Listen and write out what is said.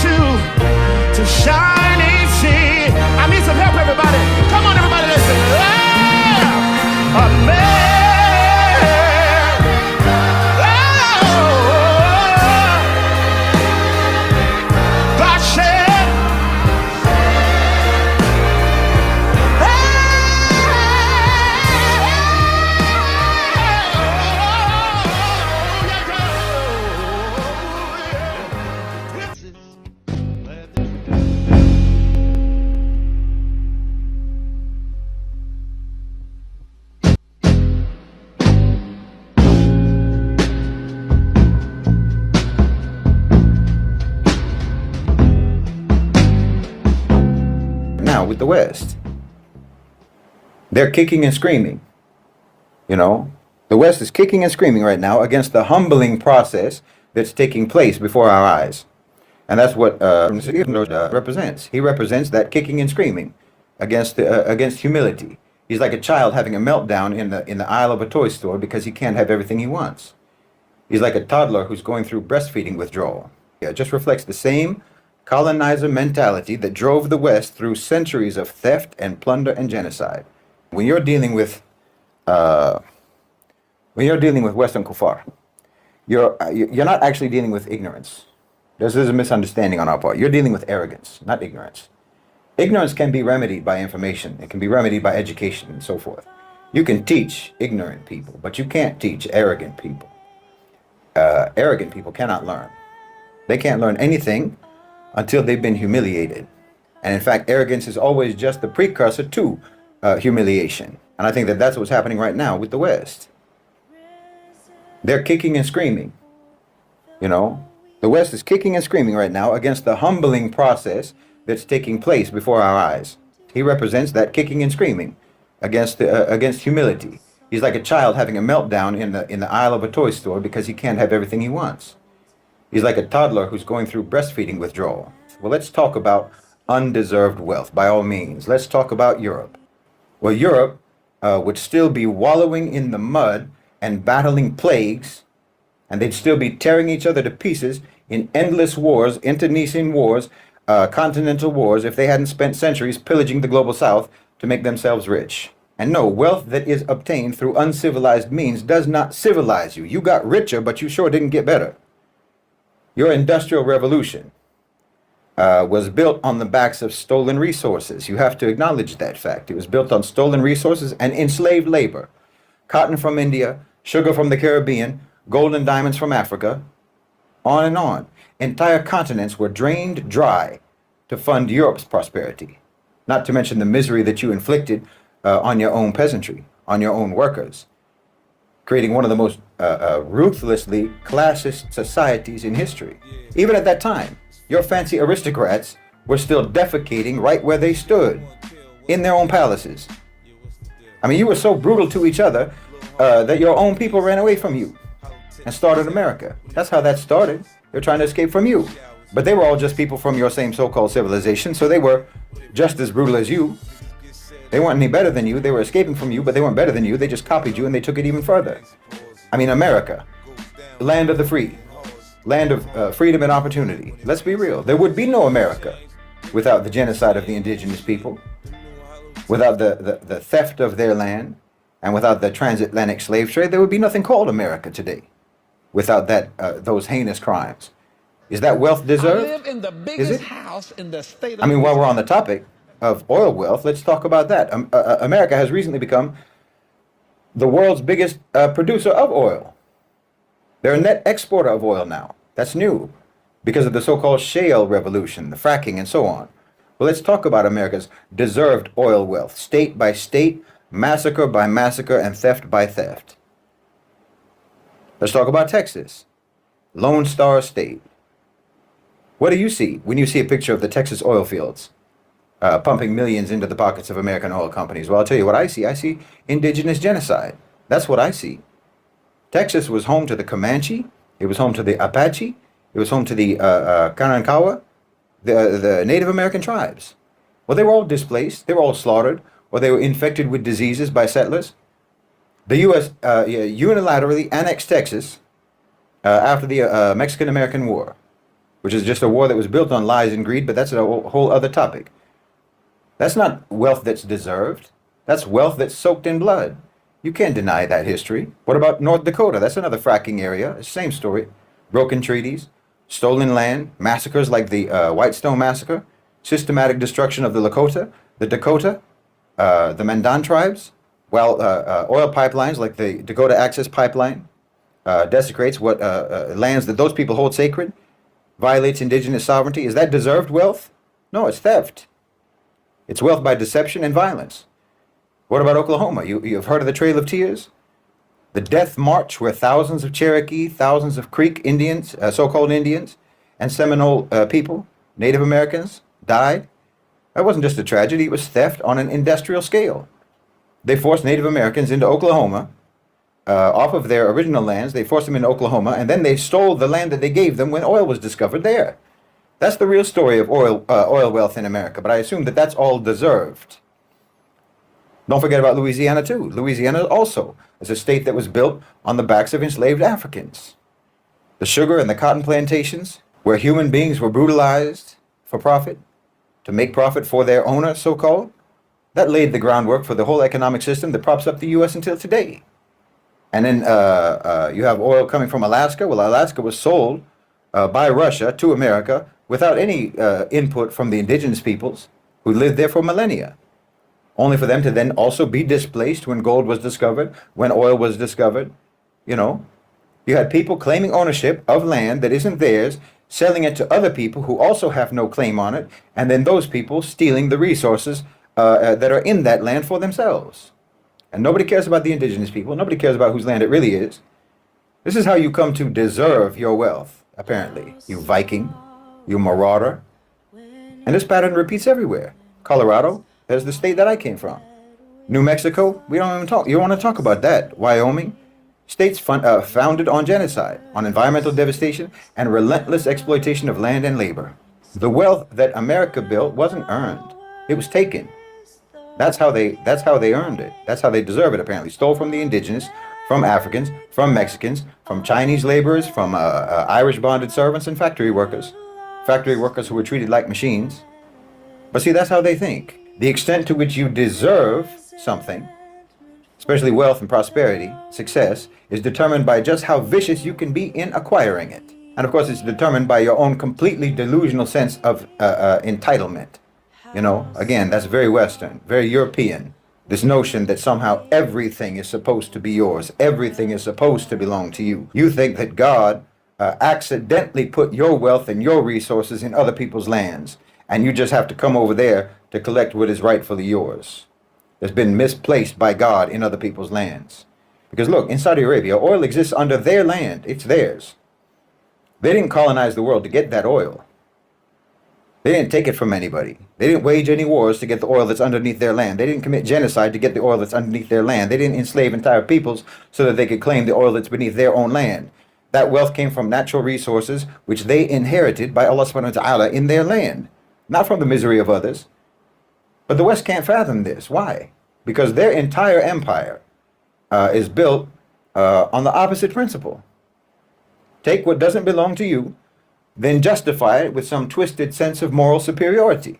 to shining sea. I need some help, everybody. Come on, everybody, listen. America. God said, now with the West, they're kicking and screaming. You know, the West is kicking and screaming right now against the humbling process that's taking place before our eyes. And that's what represents. He represents that kicking and screaming against humility. He's like a child having a meltdown in the aisle of a toy store because he can't have everything he wants. He's like a toddler who's going through breastfeeding withdrawal. Yeah, it just reflects the same colonizer mentality that drove the West through centuries of theft and plunder and genocide. When you're dealing with Western kuffar, you're not actually dealing with ignorance. This is a misunderstanding on our part. You're dealing with arrogance, not ignorance. Ignorance can be remedied by information. It can be remedied by education and so forth. You can teach ignorant people, but you can't teach arrogant people. Arrogant people cannot learn. They can't learn anything until they've been humiliated. And in fact, arrogance is always just the precursor to humiliation. And I think that that's what's happening right now with the West. They're kicking and screaming. You know, the West is kicking and screaming right now against the humbling process that's taking place before our eyes. He represents that kicking and screaming against humility. He's like a child having a meltdown in the aisle of a toy store because he can't have everything he wants. He's like a toddler who's going through breastfeeding withdrawal. Well, let's talk about undeserved wealth, by all means. Let's talk about Europe. Well, Europe would still be wallowing in the mud and battling plagues, and they'd still be tearing each other to pieces in endless wars, internecine wars, continental wars, if they hadn't spent centuries pillaging the global south to make themselves rich. And no, wealth that is obtained through uncivilized means does not civilize you. You got richer, but you sure didn't get better. Your industrial revolution was built on the backs of stolen resources. You have to acknowledge that fact. It was built on stolen resources and enslaved labor. Cotton from India, sugar from the Caribbean, gold and diamonds from Africa, on and on. Entire continents were drained dry to fund Europe's prosperity, not to mention the misery that you inflicted on your own peasantry, on your own workers, creating one of the most ruthlessly classist societies in history. Even at that time, your fancy aristocrats were still defecating right where they stood, in their own palaces. I mean, you were so brutal to each other that your own people ran away from you and started America. That's how that started. They're trying to escape from you. But they were all just people from your same so-called civilization, so they were just as brutal as you. They weren't any better than you. They were escaping from you, but they weren't better than you. They just copied you and they took it even further. I mean, America, land of the free, land of freedom and opportunity. Let's be real. There would be no America without the genocide of the indigenous people, without the theft of their land, and without the transatlantic slave trade. There would be nothing called America today without those heinous crimes. Is that wealth deserved? I live in the biggest house in the state of I mean, while we're on the topic of oil wealth, let's talk about that. America has recently become the world's biggest producer of oil. They're a net exporter of oil now. That's new because of the so-called shale revolution, the fracking and so on. Well, let's talk about America's deserved oil wealth, state by state, massacre by massacre, and theft by theft. Let's talk about Texas, Lone Star State. What do you see when you see a picture of the Texas oil fields? Pumping millions into the pockets of American oil companies. Well, I'll tell you what I see. I see indigenous genocide. That's what I see. Texas was home to the Comanche. It was home to the Apache. It was home to the Karankawa, the Native American tribes. Well, they were all displaced. They were all slaughtered, or they were infected with diseases by settlers. The U.S. Unilaterally annexed Texas after the Mexican-American War. which is just a war that was built on lies and greed, but that's a whole other topic. That's not wealth that's deserved. That's wealth that's soaked in blood. You can't deny that history. What about North Dakota? That's another fracking area. Same story. Broken treaties, stolen land, massacres like the Whitestone Massacre, systematic destruction of the Dakota, the Mandan tribes, while oil pipelines like the Dakota Access Pipeline desecrates what lands that those people hold sacred, violates indigenous sovereignty. Is that deserved wealth? No, it's theft. It's wealth by deception and violence. What about Oklahoma? You've heard of the Trail of Tears? The Death March, where thousands of Cherokee, thousands of Creek Indians, so-called Indians, and Seminole people, Native Americans, died. That wasn't just a tragedy, it was theft on an industrial scale. They forced Native Americans into Oklahoma, off of their original lands. They forced them into Oklahoma, and then they stole the land that they gave them when oil was discovered there. That's the real story of oil wealth in America, but I assume that that's all deserved. Don't forget about Louisiana, too. Louisiana also is a state that was built on the backs of enslaved Africans. The sugar and the cotton plantations, where human beings were brutalized for profit, to make profit for their owner, so-called, that laid the groundwork for the whole economic system that props up the U.S. until today. And then you have oil coming from Alaska. Well, Alaska was sold by Russia to America without any input from the indigenous peoples who lived there for millennia, only for them to then also be displaced when gold was discovered, when oil was discovered. You know, you had people claiming ownership of land that isn't theirs, selling it to other people who also have no claim on it, and then those people stealing the resources that are in that land for themselves. And nobody cares about the indigenous people. Nobody cares about whose land it really is. This is how you come to deserve your wealth, apparently. You Viking, you marauder. And this pattern repeats everywhere. Colorado, there's the state that I came from. New Mexico, we don't even talk. You want to talk about that. Wyoming, states founded on genocide, on environmental devastation, and relentless exploitation of land and labor. The wealth that America built wasn't earned. It was taken. That's how they earned it. That's how they deserve it, apparently. Stole from the indigenous, from Africans, from Mexicans, from Chinese laborers, from Irish bonded servants, and factory workers who were treated like machines. But see, that's how they think. The extent to which you deserve something, especially wealth and prosperity, success, is determined by just how vicious you can be in acquiring it. And of course, it's determined by your own completely delusional sense of entitlement. You know, again, that's very Western, very European. This notion that somehow everything is supposed to be yours, everything is supposed to belong to you. You think that God accidentally put your wealth and your resources in other people's lands, and you just have to come over there to collect what is rightfully yours. It's been misplaced by God in other people's lands. Because look, in Saudi Arabia, oil exists under their land. It's theirs. They didn't colonize the world to get that oil. They didn't take it from anybody. They didn't wage any wars to get the oil that's underneath their land. They didn't commit genocide to get the oil that's underneath their land. They didn't enslave entire peoples so that they could claim the oil that's beneath their own land. That wealth came from natural resources which they inherited by Allah subhanahu wa ta'ala in their land, not from the misery of others. But the West can't fathom this. Why? Because their entire empire is built on the opposite principle. Take what doesn't belong to you, then justify it with some twisted sense of moral superiority.